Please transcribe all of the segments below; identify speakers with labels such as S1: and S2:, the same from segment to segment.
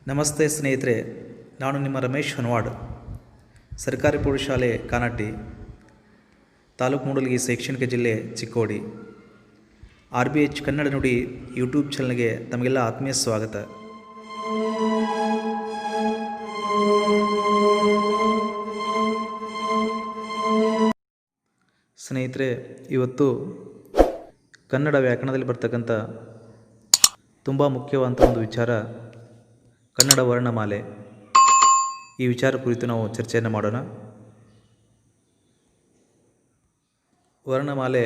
S1: ನಮಸ್ತೆ ಸ್ನೇಹಿತರೆ, ನಾನು ನಿಮ್ಮ ರಮೇಶ್ ಹೊನವಾಡ್, ಸರ್ಕಾರಿ ಪ್ರೌಢಶಾಲೆ ಕಾನಾಟಿ, ತಾಲೂಕು ಮೂಡಲಗಿ, ಶೈಕ್ಷಣಿಕ ಜಿಲ್ಲೆ ಚಿಕ್ಕೋಡಿ. RBH ಕನ್ನಡ ನುಡಿ ಯೂಟ್ಯೂಬ್ ಚಾನಲ್ಗೆ ತಮಗೆಲ್ಲ ಆತ್ಮೀಯ ಸ್ವಾಗತ. ಸ್ನೇಹಿತರೆ, ಇವತ್ತು ಕನ್ನಡ ವ್ಯಾಕರಣದಲ್ಲಿ ಬರ್ತಕ್ಕಂಥ ತುಂಬ ಮುಖ್ಯವಾದಂಥ ಒಂದು ವಿಚಾರ ಕನ್ನಡ ವರ್ಣಮಾಲೆ. ಈ ವಿಚಾರ ಕುರಿತು ನಾವು ಚರ್ಚೆಯನ್ನು ಮಾಡೋಣ. ವರ್ಣಮಾಲೆ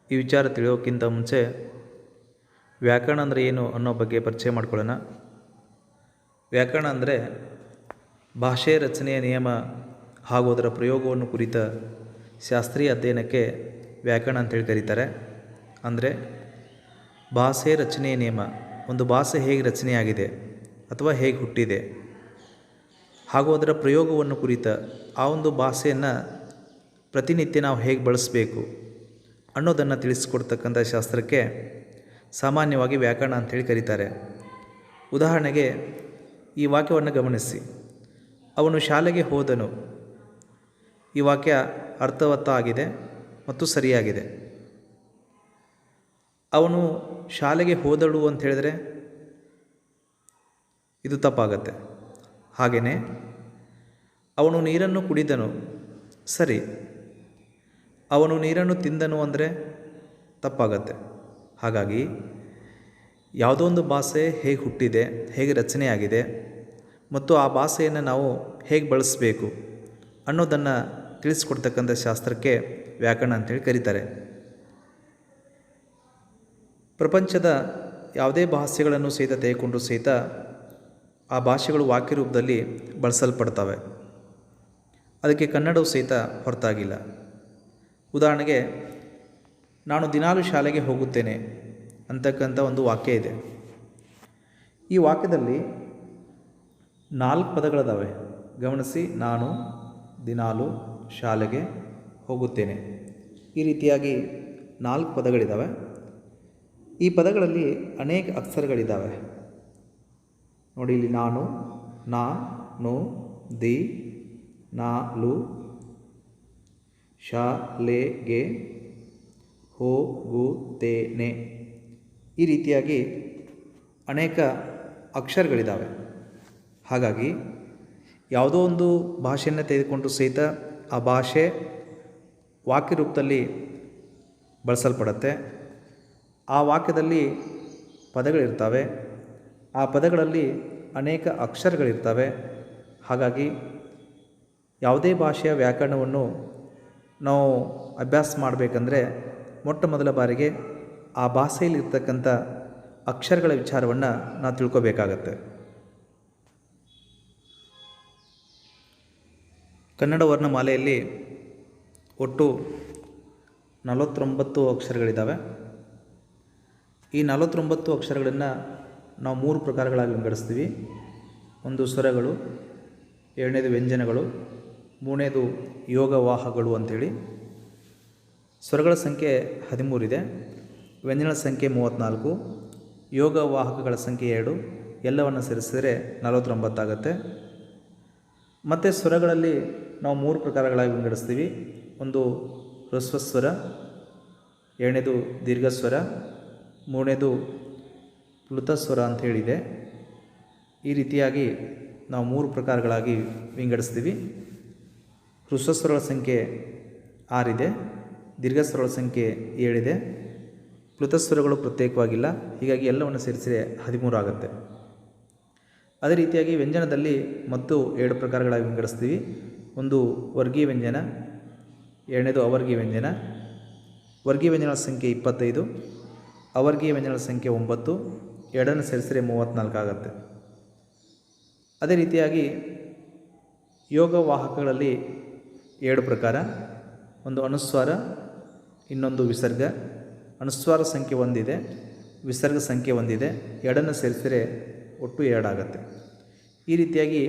S1: ಈ ವಿಚಾರ ತಿಳಿಯೋಕ್ಕಿಂತ ಮುಂಚೆ ವ್ಯಾಕರಣ ಅಂದರೆ ಏನು ಅನ್ನೋ ಬಗ್ಗೆ ಪರಿಚಯ ಮಾಡ್ಕೊಳ್ಳೋಣ. ವ್ಯಾಕರಣ ಅಂದರೆ ಭಾಷೆ ರಚನೆಯ ನಿಯಮ ಹಾಗೂ ಅದರ ಪ್ರಯೋಗವನ್ನು ಕುರಿತ ಶಾಸ್ತ್ರೀಯ ಅಧ್ಯಯನಕ್ಕೆ ವ್ಯಾಕರಣ ಅಂತೇಳಿ ಕರೀತಾರೆ. ಅಂದರೆ ಭಾಷೆ ರಚನೆಯ ನಿಯಮ, ಒಂದು ಭಾಷೆ ಹೇಗೆ ರಚನೆಯಾಗಿದೆ ಅಥವಾ ಹೇಗೆ ಹುಟ್ಟಿದೆ ಹಾಗೂ ಅದರ ಪ್ರಯೋಗವನ್ನು ಕುರಿತ ಆ ಒಂದು ಭಾಷೆಯನ್ನು ಪ್ರತಿನಿತ್ಯ ನಾವು ಹೇಗೆ ಬಳಸಬೇಕು ಅನ್ನೋದನ್ನು ತಿಳಿಸಿಕೊಡ್ತಕ್ಕಂಥ ಶಾಸ್ತ್ರಕ್ಕೆ ಸಾಮಾನ್ಯವಾಗಿ ವ್ಯಾಕರಣ ಅಂಥೇಳಿ ಕರೀತಾರೆ. ಉದಾಹರಣೆಗೆ ಈ ವಾಕ್ಯವನ್ನು ಗಮನಿಸಿ. ಅವನು ಶಾಲೆಗೆ ಹೋದನು. ಈ ವಾಕ್ಯ ಅರ್ಥವತ್ತಾಗಿದೆ ಮತ್ತು ಸರಿಯಾಗಿದೆ. ಅವನು ಶಾಲೆಗೆ ಹೋದಳು ಅಂತ ಹೇಳಿದರೆ ಇದು ತಪ್ಪಾಗತ್ತೆ. ಹಾಗೆಯೇ ಅವನು ನೀರನ್ನು ಕುಡಿದನು, ಸರಿ. ಅವನು ನೀರನ್ನು ತಿಂದನು ಅಂದರೆ ತಪ್ಪಾಗತ್ತೆ. ಹಾಗಾಗಿ ಯಾವುದೋ ಒಂದು ಭಾಷೆ ಹೇಗೆ ಹುಟ್ಟಿದೆ, ಹೇಗೆ ರಚನೆಯಾಗಿದೆ ಮತ್ತು ಆ ಭಾಷೆಯನ್ನು ನಾವು ಹೇಗೆ ಬಳಸಬೇಕು ಅನ್ನೋದನ್ನು ತಿಳಿಸ್ಕೊಡ್ತಕ್ಕಂಥ ಶಾಸ್ತ್ರಕ್ಕೆ ವ್ಯಾಕರಣ ಅಂತೇಳಿ ಕರೀತಾರೆ. ಪ್ರಪಂಚದ ಯಾವುದೇ ಭಾಷೆಗಳನ್ನು ಸಹಿತ ತೆಗೆದುಕೊಂಡು ಸಹಿತ ಆ ಭಾಷೆಗಳು ವಾಕ್ಯ ರೂಪದಲ್ಲಿ ಬಳಸಲ್ಪಡ್ತವೆ. ಅದಕ್ಕೆ ಕನ್ನಡವು ಸಹಿತ ಹೊರತಾಗಿಲ್ಲ. ಉದಾಹರಣೆಗೆ, ನಾನು ದಿನಾಲು ಶಾಲೆಗೆ ಹೋಗುತ್ತೇನೆ ಅಂತಕ್ಕಂಥ ಒಂದು ವಾಕ್ಯ ಇದೆ. ಈ ವಾಕ್ಯದಲ್ಲಿ 4 ಪದಗಳಿದ್ದಾವೆ. ಗಮನಿಸಿ, ನಾನು ದಿನಾಲು ಶಾಲೆಗೆ ಹೋಗುತ್ತೇನೆ. ಈ ರೀತಿಯಾಗಿ 4 ಪದಗಳಿದ್ದಾವೆ. ಈ ಪದಗಳಲ್ಲಿ ಅನೇಕ ಅಕ್ಷರಗಳಿದ್ದಾವೆ. ನೋಡಿ, ಇಲ್ಲಿ ನಾನು, ನಾ, ನು, ದಿ, ನಾಲು, ಶಾಲೆಗೆ ಹೋಗುತ್ತೇನೆ. ಈ ರೀತಿಯಾಗಿ ಅನೇಕ ಅಕ್ಷರಗಳಿದ್ದಾವೆ. ಹಾಗಾಗಿ ಯಾವುದೋ ಒಂದು ಭಾಷೆಯನ್ನು ತೆಗೆದುಕೊಂಡು ಸಹಿತ ಆ ಭಾಷೆ ವಾಕ್ಯ ರೂಪದಲ್ಲಿ ಬಳಸಲ್ಪಡುತ್ತೆ. ಆ ವಾಕ್ಯದಲ್ಲಿ ಪದಗಳಿರ್ತವೆ. ಆ ಪದಗಳಲ್ಲಿ ಅನೇಕ ಅಕ್ಷರಗಳಿರ್ತವೆ. ಹಾಗಾಗಿ ಯಾವುದೇ ಭಾಷೆಯ ವ್ಯಾಕರಣವನ್ನು ನಾವು ಅಭ್ಯಾಸ ಮಾಡಬೇಕಂದ್ರೆ ಮೊಟ್ಟ ಮೊದಲ ಬಾರಿಗೆ ಆ ಭಾಷೆಯಲ್ಲಿರ್ತಕ್ಕಂಥ ಅಕ್ಷರಗಳ ವಿಚಾರವನ್ನು ನಾವು ತಿಳ್ಕೊಬೇಕಾಗತ್ತೆ. ಕನ್ನಡ ವರ್ಣಮಾಲೆಯಲ್ಲಿ ಒಟ್ಟು 49 ಅಕ್ಷರಗಳಿದ್ದಾವೆ. ಈ 49 ಅಕ್ಷರಗಳನ್ನು ನಾವು 3 ಪ್ರಕಾರಗಳಾಗಿ ವಿಂಗಡಿಸ್ತೀವಿ. ಒಂದು ಸ್ವರಗಳು, 2ನೇದು ವ್ಯಂಜನಗಳು, 3ನೇದು ಯೋಗವಾಹಗಳು ಅಂಥೇಳಿ. ಸ್ವರಗಳ ಸಂಖ್ಯೆ 13 ಇದೆ, ವ್ಯಂಜನಗಳ ಸಂಖ್ಯೆ 34, ಯೋಗವಾಹಕಗಳ ಸಂಖ್ಯೆ 2. ಎಲ್ಲವನ್ನು ಸೇರಿಸಿದರೆ 49 ಆಗುತ್ತೆ. ಮತ್ತು ಸ್ವರಗಳಲ್ಲಿ ನಾವು 3 ಪ್ರಕಾರಗಳಾಗಿ ವಿಂಗಡಿಸ್ತೀವಿ. ಒಂದು ಹ್ರಸ್ವಸ್ವರ, 2ನೇದು ದೀರ್ಘಸ್ವರ, 3ನೇದು ಪ್ಲುತಸ್ವರ ಅಂಥೇಳಿದೆ. ಈ ರೀತಿಯಾಗಿ ನಾವು 3 ಪ್ರಕಾರಗಳಾಗಿ ವಿಂಗಡಿಸ್ತೀವಿ. ಹ್ರಸ್ವಸ್ವರಗಳ ಸಂಖ್ಯೆ 6 ಇದೆ, ದೀರ್ಘಸ್ವರಗಳ ಸಂಖ್ಯೆ 7 ಇದೆ, ಪ್ಲುತಸ್ವರಗಳು ಪ್ರತ್ಯೇಕವಾಗಿಲ್ಲ. ಹೀಗಾಗಿ ಎಲ್ಲವನ್ನು ಸೇರಿಸಿದರೆ 13 ಆಗುತ್ತೆ. ಅದೇ ರೀತಿಯಾಗಿ ವ್ಯಂಜನದಲ್ಲಿ ಮತ್ತು 2 ಪ್ರಕಾರಗಳಾಗಿ ವಿಂಗಡಿಸ್ತೀವಿ. ಒಂದು ವರ್ಗೀಯ ವ್ಯಂಜನ, 2ನೇದು ಅವರ್ಗೀಯ ವ್ಯಂಜನ. ವರ್ಗೀಯ ವ್ಯಂಜನಗಳ ಸಂಖ್ಯೆ 25, ಅವರ್ಗೀಯ ವ್ಯಂಜನಗಳ ಸಂಖ್ಯೆ 9. 2ನ್ನು ಸೇರಿಸಿದರೆ 34 ಆಗುತ್ತೆ. ಅದೇ ರೀತಿಯಾಗಿ ಯೋಗವಾಹಕಗಳಲ್ಲಿ 2 ಪ್ರಕಾರ. ಒಂದು ಅನುಸ್ವಾರ, ಇನ್ನೊಂದು ವಿಸರ್ಗ. ಅನುಸ್ವಾರ ಸಂಖ್ಯೆ 1 ಇದೆ, ವಿಸರ್ಗ ಸಂಖ್ಯೆ 1 ಇದೆ. 2ನ್ನು ಸೇರಿಸಿದರೆ ಒಟ್ಟು 2 ಆಗುತ್ತೆ. ಈ ರೀತಿಯಾಗಿ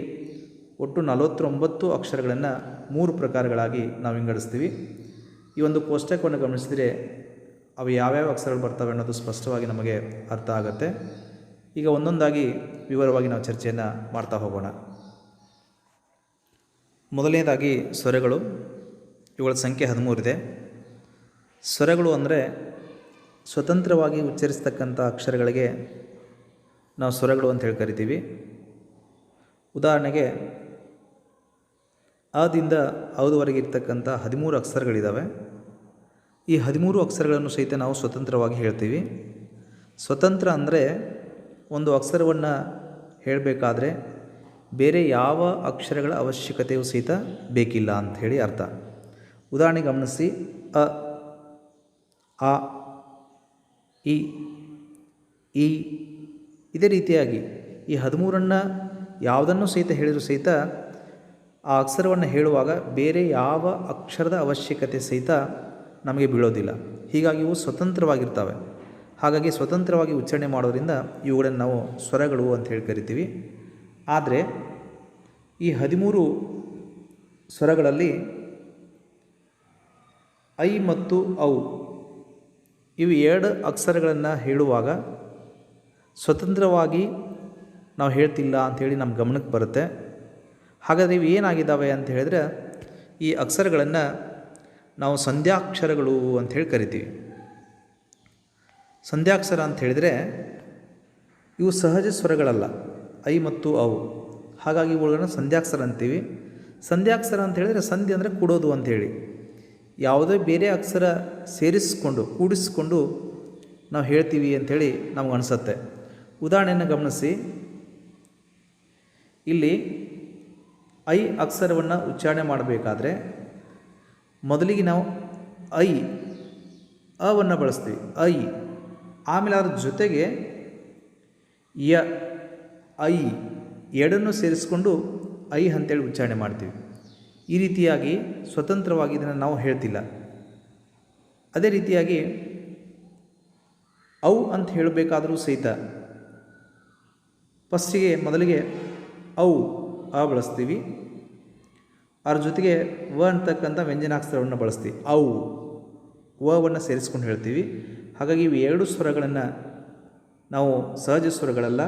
S1: ಒಟ್ಟು 49 ಅಕ್ಷರಗಳನ್ನು 3 ಪ್ರಕಾರಗಳಾಗಿ ನಾವು ವಿಂಗಡಿಸ್ತೀವಿ. ಈ ಒಂದು ಕೋಷ್ಟಕವನ್ನು ಗಮನಿಸಿದರೆ ಅವು ಯಾವ್ಯಾವ ಅಕ್ಷರಗಳು ಬರ್ತವೆ ಅನ್ನೋದು ಸ್ಪಷ್ಟವಾಗಿ ನಮಗೆ ಅರ್ಥ ಆಗುತ್ತೆ. ಈಗ ಒಂದೊಂದಾಗಿ ವಿವರವಾಗಿ ನಾವು ಚರ್ಚೆಯನ್ನು ಮಾಡ್ತಾ ಹೋಗೋಣ. ಮೊದಲನೇದಾಗಿ ಸ್ವರಗಳು. ಇವುಗಳ ಸಂಖ್ಯೆ 13 ಇದೆ. ಸ್ವರಗಳು ಅಂದರೆ ಸ್ವತಂತ್ರವಾಗಿ ಉಚ್ಚರಿಸ್ತಕ್ಕಂಥ ಅಕ್ಷರಗಳಿಗೆ ನಾವು ಸ್ವರಗಳು ಅಂತ ಹೇಳಿ ಕರಿತೀವಿ. ಉದಾಹರಣೆಗೆ ಅದಿಂದ ಔದವರೆಗೆ ಇರ್ತಕ್ಕಂಥ 13 ಅಕ್ಷರಗಳಿದ್ದಾವೆ. ಈ 13 ಅಕ್ಷರಗಳನ್ನು ಸಹಿತ ನಾವು ಸ್ವತಂತ್ರವಾಗಿ ಹೇಳ್ತೀವಿ. ಸ್ವತಂತ್ರ ಅಂದರೆ ಒಂದು ಅಕ್ಷರವನ್ನು ಹೇಳಬೇಕಾದ್ರೆ ಬೇರೆ ಯಾವ ಅಕ್ಷರಗಳ ಅವಶ್ಯಕತೆಯೂ ಸಹಿತ ಬೇಕಿಲ್ಲ ಅಂಥೇಳಿ ಅರ್ಥ. ಉದಾಹರಣೆಗೆ ಗಮನಿಸಿ, ಅ, ಆ, ಇ, ಈ. ಇದೇ ರೀತಿಯಾಗಿ ಈ 13 ಯಾವುದನ್ನು ಸಹಿತ ಹೇಳಿದರೂ ಸಹಿತ ಆ ಅಕ್ಷರವನ್ನು ಹೇಳುವಾಗ ಬೇರೆ ಯಾವ ಅಕ್ಷರದ ಅವಶ್ಯಕತೆ ಸಹಿತ ನಮಗೆ ಬೀಳೋದಿಲ್ಲ. ಹೀಗಾಗಿ ಇವು ಸ್ವತಂತ್ರವಾಗಿರ್ತವೆ. ಹಾಗಾಗಿ ಸ್ವತಂತ್ರವಾಗಿ ಉಚ್ಚಾರಣೆ ಮಾಡೋದ್ರಿಂದ ಇವುಗಳನ್ನು ನಾವು ಸ್ವರಗಳು ಅಂತ ಹೇಳಿ ಕರಿತೀವಿ. ಆದರೆ ಈ 13 ಸ್ವರಗಳಲ್ಲಿ ಐ ಮತ್ತು ಔ ಇವು 2 ಅಕ್ಷರಗಳನ್ನು ಹೇಳುವಾಗ ಸ್ವತಂತ್ರವಾಗಿ ನಾವು ಹೇಳ್ತಿಲ್ಲ ಅಂಥೇಳಿ ನಮ್ಮ ಗಮನಕ್ಕೆ ಬರುತ್ತೆ. ಹಾಗಾದರೆ ಇವು ಏನಾಗಿದ್ದಾವೆ ಅಂತ ಹೇಳಿದ್ರೆ, ಈ ಅಕ್ಷರಗಳನ್ನು ನಾವು ಸಂಧ್ಯಾಕ್ಷರಗಳು ಅಂಥೇಳಿ ಕರಿತೀವಿ. ಸಂಧ್ಯಾಕ್ಷರ ಅಂತ ಹೇಳಿದರೆ ಇವು ಸಹಜ ಸ್ವರಗಳಲ್ಲ, ಐ ಮತ್ತು ಔ. ಹಾಗಾಗಿ ಇವುಗಳನ್ನು ಸಂಧ್ಯಾಕ್ಷರ ಅಂತೀವಿ. ಸಂಧ್ಯಾಕ್ಷರ ಅಂತ ಹೇಳಿದರೆ ಸಂಧಿ ಅಂದರೆ ಕೂಡೋದು ಅಂಥೇಳಿ, ಯಾವುದೇ ಬೇರೆ ಅಕ್ಷರ ಸೇರಿಸಿಕೊಂಡು ಕೂಡಿಸಿಕೊಂಡು ನಾವು ಹೇಳ್ತೀವಿ ಅಂಥೇಳಿ ನಮ್ಗೆ ಅನಿಸುತ್ತೆ. ಉದಾಹರಣೆಯನ್ನು ಗಮನಿಸಿ. ಇಲ್ಲಿ ಐ ಅಕ್ಷರವನ್ನು ಉಚ್ಚಾರಣೆ ಮಾಡಬೇಕಾದ್ರೆ ಮೊದಲಿಗೆ ನಾವು ಐ ಅವನ್ನು ಬಳಸ್ತೀವಿ, ಐ. ಆಮೇಲೆ ಅದ್ರ ಜೊತೆಗೆ ಯ, ಐ ಎರಡನ್ನು ಸೇರಿಸ್ಕೊಂಡು ಐ ಅಂತೇಳಿ ಉಚ್ಚಾರಣೆ ಮಾಡ್ತೀವಿ. ಈ ರೀತಿಯಾಗಿ ಸ್ವತಂತ್ರವಾಗಿ ಇದನ್ನು ನಾವು ಹೇಳ್ತಿಲ್ಲ. ಅದೇ ರೀತಿಯಾಗಿ ಔ ಅಂತ ಹೇಳಬೇಕಾದರೂ ಸಹಿತ ಫಸ್ಟಿಗೆ ಮೊದಲಿಗೆ ಔ ಅ ಬಳಸ್ತೀವಿ, ಅದ್ರ ಜೊತೆಗೆ ವ ಅಂತಕ್ಕಂಥ ವ್ಯಂಜನಾಕ್ಷರವನ್ನು ಬಳಸ್ತೀವಿ, ಔ. ವವನ್ನು ಸೇರಿಸ್ಕೊಂಡು ಹೇಳ್ತೀವಿ. ಹಾಗಾಗಿ ಇವು 2 ಸ್ವರಗಳನ್ನು ನಾವು ಸಹಜ ಸ್ವರಗಳಲ್ಲ,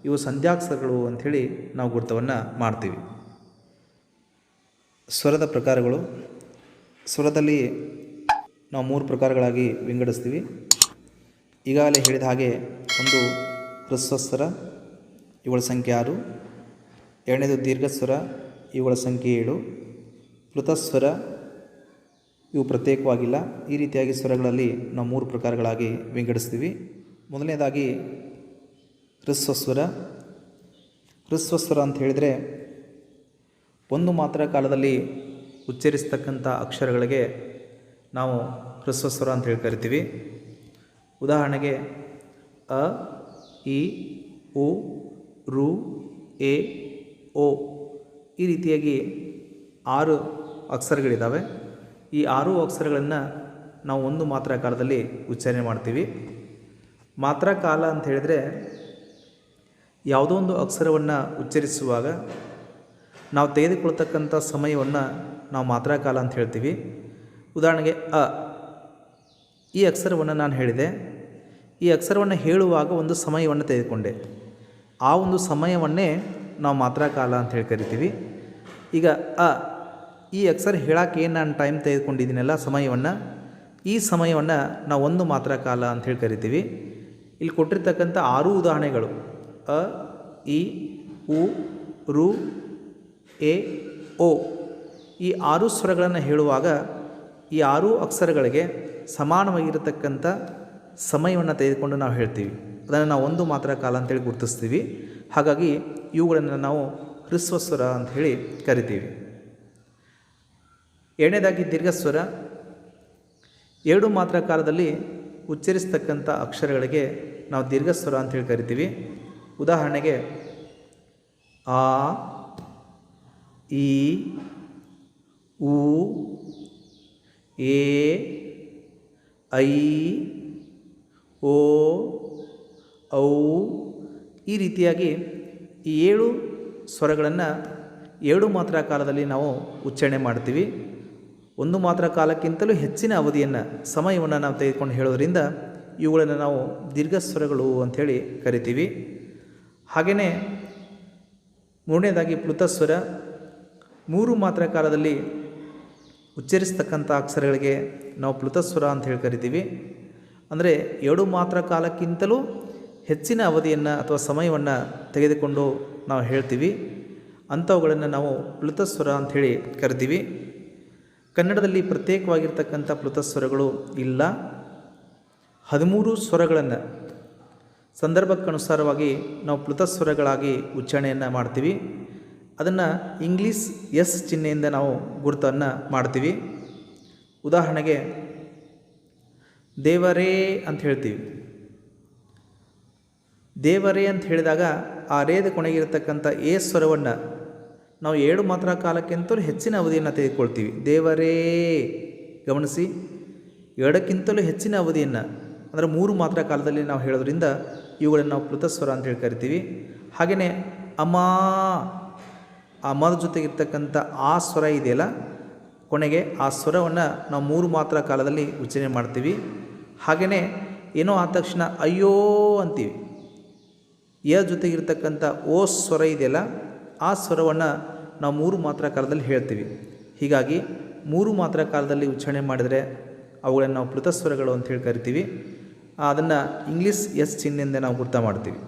S1: ಇವು ಸಂಧ್ಯಾಕ್ಷರಗಳು ಅಂಥೇಳಿ ನಾವು ಗುರುತವನ್ನು ಮಾಡ್ತೀವಿ. ಸ್ವರದ ಪ್ರಕಾರಗಳು. ಸ್ವರದಲ್ಲಿ ನಾವು 3 ಪ್ರಕಾರಗಳಾಗಿ ವಿಂಗಡಿಸ್ತೀವಿ. ಈಗಾಗಲೇ ಹೇಳಿದ ಹಾಗೆ ಒಂದು ಹ್ರಸ್ವಸ್ವರ, ಇವುಗಳ ಸಂಖ್ಯೆ 6. ಎರಡನೇದು ದೀರ್ಘಸ್ವರ, ಇವುಗಳ ಸಂಖ್ಯೆ 7. ಪ್ಲುತಸ್ವರ, ಇವು ಪ್ರತ್ಯೇಕವಾಗಿಲ್ಲ. ಈ ರೀತಿಯಾಗಿ ಸ್ವರಗಳಲ್ಲಿ ನಾವು 3 ಪ್ರಕಾರಗಳಾಗಿ ವಿಂಗಡಿಸ್ತೀವಿ. ಮೊದಲನೇದಾಗಿ ಹ್ರಸ್ವಸ್ವರ. ಹ್ರಸ್ವಸ್ವರ ಅಂತ ಹೇಳಿದರೆ ಒಂದು ಮಾತ್ರ ಕಾಲದಲ್ಲಿ ಉಚ್ಚರಿಸ್ತಕ್ಕಂಥ ಅಕ್ಷರಗಳಿಗೆ ನಾವು ಹ್ರಸ್ವಸ್ವರ ಅಂತ ಹೇಳಿ ಕರಿತೀವಿ. ಉದಾಹರಣೆಗೆ ಅ, ಇ, ಉ, ರು, ಎ, ಓ. ಈ ರೀತಿಯಾಗಿ 6 ಅಕ್ಷರಗಳಿದ್ದಾವೆ. ಈ 6 ಅಕ್ಷರಗಳನ್ನು ನಾವು ಒಂದು ಮಾತ್ರ ಕಾಲದಲ್ಲಿ ಉಚ್ಚಾರಣೆ ಮಾಡ್ತೀವಿ. ಮಾತ್ರ ಕಾಲ ಅಂತ ಹೇಳಿದರೆ ಯಾವುದೋ ಒಂದು ಅಕ್ಷರವನ್ನು ಉಚ್ಚರಿಸುವಾಗ ನಾವು ತೆಗೆದುಕೊಳ್ತಕ್ಕಂಥ ಸಮಯವನ್ನು ನಾವು ಮಾತ್ರ ಕಾಲ ಅಂತ ಹೇಳ್ತೀವಿ. ಉದಾಹರಣೆಗೆ ಅ, ಈ ಅಕ್ಷರವನ್ನು ನಾನು ಹೇಳಿದೆ. ಈ ಅಕ್ಷರವನ್ನು ಹೇಳುವಾಗ ಒಂದು ಸಮಯವನ್ನು ತೆಗೆದುಕೊಂಡೆ. ಆ ಒಂದು ಸಮಯವನ್ನೇ ನಾವು ಮಾತ್ರ ಕಾಲ ಅಂತ ಹೇಳಿ ಕರಿತೀವಿ. ಈಗ ಅ, ಈ ಅಕ್ಷರ ಹೇಳೋಕ್ಕೆ ಏನು ನಾನು ಟೈಮ್ ತೆಗೆದುಕೊಂಡಿದ್ದೀನಲ್ಲ ಸಮಯವನ್ನು, ಈ ಸಮಯವನ್ನು ನಾವು ಒಂದು ಮಾತ್ರ ಕಾಲ ಅಂಥೇಳಿ ಕರಿತೀವಿ. ಇಲ್ಲಿ ಕೊಟ್ಟಿರ್ತಕ್ಕಂಥ 6 ಉದಾಹರಣೆಗಳು ಅ, ಇ, ಉ, ರು, ಎ, ಓ. ಈ 6 ಸ್ವರಗಳನ್ನು ಹೇಳುವಾಗ ಈ 6 ಅಕ್ಷರಗಳಿಗೆ ಸಮಾನವಾಗಿರತಕ್ಕಂಥ ಸಮಯವನ್ನು ತೆಗೆದುಕೊಂಡು ನಾವು ಹೇಳ್ತೀವಿ. ಅದನ್ನು ನಾವು ಒಂದು ಮಾತ್ರ ಕಾಲ ಅಂತೇಳಿ ಗುರುತಿಸ್ತೀವಿ. ಹಾಗಾಗಿ ಇವುಗಳನ್ನು ನಾವು ಹ್ರಸ್ವಸ್ವರ ಅಂಥೇಳಿ ಕರಿತೀವಿ. ಎರಡನೇದಾಗಿ ದೀರ್ಘಸ್ವರ. 2 ಮಾತ್ರ ಕಾಲದಲ್ಲಿ ಉಚ್ಚರಿಸ್ತಕ್ಕಂಥ ಅಕ್ಷರಗಳಿಗೆ ನಾವು ದೀರ್ಘಸ್ವರ ಅಂಥೇಳಿ ಕರಿತೀವಿ. ಉದಾಹರಣೆಗೆ ಆ, ಈ, ಉ, ಎ, ಐ, ಓ, ಔ. ಈ ರೀತಿಯಾಗಿ ಈ 7 ಸ್ವರಗಳನ್ನು 2 ಮಾತ್ರ ಕಾಲದಲ್ಲಿ ನಾವು ಉಚ್ಚಾರಣೆ ಮಾಡ್ತೀವಿ. ಒಂದು ಮಾತ್ರ ಕಾಲಕ್ಕಿಂತಲೂ ಹೆಚ್ಚಿನ ಅವಧಿಯನ್ನು ಸಮಯವನ್ನು ನಾವು ತೆಗೆದುಕೊಂಡು ಹೇಳೋದ್ರಿಂದ ಇವುಗಳನ್ನು ನಾವು ದೀರ್ಘ ಸ್ವರಗಳು ಅಂಥೇಳಿ ಕರಿತೀವಿ. ಹಾಗೆಯೇ ಮೂರನೇದಾಗಿ ಪ್ಲುತ ಸ್ವರ. 3 ಮಾತ್ರಾ ಕಾಲದಲ್ಲಿ ಉಚ್ಚರಿಸ್ತಕ್ಕಂಥ ಅಕ್ಷರಗಳಿಗೆ ನಾವು ಪ್ಲುತ ಸ್ವರ ಅಂತ ಹೇಳಿ ಕರಿತೀವಿ. ಅಂದರೆ 2 ಮಾತ್ರಾ ಕಾಲಕ್ಕಿಂತಲೂ ಹೆಚ್ಚಿನ ಅವಧಿಯನ್ನು ಅಥವಾ ಸಮಯವನ್ನು ತೆಗೆದುಕೊಂಡು ನಾವು ಹೇಳ್ತೀವಿ. ಅಂಥವುಗಳನ್ನು ನಾವು ಪ್ಲುತ ಸ್ವರ ಅಂಥೇಳಿ ಕರಿತೀವಿ. ಕನ್ನಡದಲ್ಲಿ ಪ್ರತ್ಯೇಕವಾಗಿರ್ತಕ್ಕಂಥ ಪ್ಲುತ ಸ್ವರಗಳು ಇಲ್ಲ. 13 ಸ್ವರಗಳನ್ನು ಸಂದರ್ಭಕ್ಕನುಸಾರವಾಗಿ ನಾವು ಪ್ಲುತ ಸ್ವರಗಳಾಗಿ ಉಚ್ಚಾರಣೆಯನ್ನು ಮಾಡ್ತೀವಿ. ಅದನ್ನು ಇಂಗ್ಲೀಷ್ ಎಸ್ ಚಿಹ್ನೆಯಿಂದ ನಾವು ಗುರುತನ್ನು ಮಾಡ್ತೀವಿ. ಉದಾಹರಣೆಗೆ ದೇವರೇ ಅಂತ ಹೇಳ್ತೀವಿ. ದೇವರೇ ಅಂತ ಹೇಳಿದಾಗ ಆ ರೇದ ಕೊನೆಗಿರತಕ್ಕಂಥ ಎ ಸ್ವರವನ್ನು ನಾವು 7 ಮಾತ್ರಾ ಕಾಲಕ್ಕಿಂತಲೂ ಹೆಚ್ಚಿನ ಅವಧಿಯನ್ನು ತೆಗೆದುಕೊಳ್ತೀವಿ. ದೇವರೇ, ಗಮನಿಸಿ, 2ಕ್ಕಿಂತಲೂ ಹೆಚ್ಚಿನ ಅವಧಿಯನ್ನು ಅಂದರೆ 3 ಮಾತ್ರಾ ಕಾಲದಲ್ಲಿ ನಾವು ಹೇಳೋದ್ರಿಂದ ಇವುಗಳನ್ನು ನಾವು ಪ್ಲುತ ಸ್ವರ ಅಂತ ಹೇಳಿ ಕರಿತೀವಿ. ಹಾಗೆಯೇ ಅಮ್ಮ, ಅಮ್ಮದ ಜೊತೆಗಿರ್ತಕ್ಕಂಥ ಆ ಸ್ವರ ಇದೆಯಲ್ಲ ಕೊನೆಗೆ, ಆ ಸ್ವರವನ್ನು ನಾವು 3 ಮಾತ್ರಾ ಕಾಲದಲ್ಲಿ ಉಚ್ಚಾರಣೆ ಮಾಡ್ತೀವಿ. ಹಾಗೆಯೇ ಏನೋ ಆದ ತಕ್ಷಣ ಅಯ್ಯೋ ಅಂತೀವಿ. ಯ ಜೊತೆಗಿರ್ತಕ್ಕಂಥ ಓ ಸ್ವರ ಇದೆಯಲ್ಲ ಆ ಸ್ವರವನ್ನು ನಾವು 3 ಮಾತ್ರಾ ಕಾಲದಲ್ಲಿ ಹೇಳ್ತೀವಿ. ಹೀಗಾಗಿ 3 ಮಾತ್ರಾ ಕಾಲದಲ್ಲಿ ಉಚ್ಚಾರಣೆ ಮಾಡಿದರೆ ಅವುಗಳನ್ನು ನಾವು ಪ್ಲುತ ಸ್ವರಗಳು ಅಂತ ಹೇಳಿ ಕರಿತೀವಿ. ಅದನ್ನು ಇಂಗ್ಲೀಷ್ ಎಸ್ ಚಿಹ್ನೆಯಿಂದ ನಾವು ಗುರ್ತ ಮಾಡ್ತೀವಿ.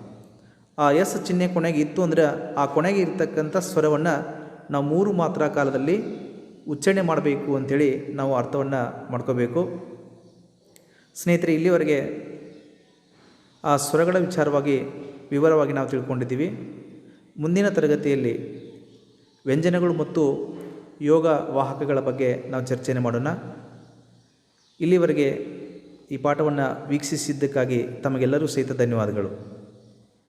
S1: ಆ ಎಸ್ ಚಿಹ್ನೆ ಕೊನೆಗೆ ಇತ್ತು ಅಂದರೆ ಆ ಕೊನೆಗೆ ಇರ್ತಕ್ಕಂಥ ಸ್ವರವನ್ನು ನಾವು 3 ಮಾತ್ರಾ ಕಾಲದಲ್ಲಿ ಉಚ್ಚಾರಣೆ ಮಾಡಬೇಕು ಅಂಥೇಳಿ ನಾವು ಅರ್ಥವನ್ನು ಮಾಡ್ಕೋಬೇಕು. ಸ್ನೇಹಿತರೆ, ಇಲ್ಲಿವರೆಗೆ ಆ ಸ್ವರಗಳ ವಿಚಾರವಾಗಿ ವಿವರವಾಗಿ ನಾವು ತಿಳ್ಕೊಂಡಿದ್ದೀವಿ. ಮುಂದಿನ ತರಗತಿಯಲ್ಲಿ ವ್ಯಂಜನಗಳು ಮತ್ತು ಯೋಗ ವಾಹಕಗಳ ಬಗ್ಗೆ ನಾವು ಚರ್ಚೆಯನ್ನು ಮಾಡೋಣ. ಇಲ್ಲಿವರೆಗೆ ಈ ಪಾಠವನ್ನು ವೀಕ್ಷಿಸಿದ್ದಕ್ಕಾಗಿ ತಮಗೆಲ್ಲರೂ ಸಹಿತ ಧನ್ಯವಾದಗಳು.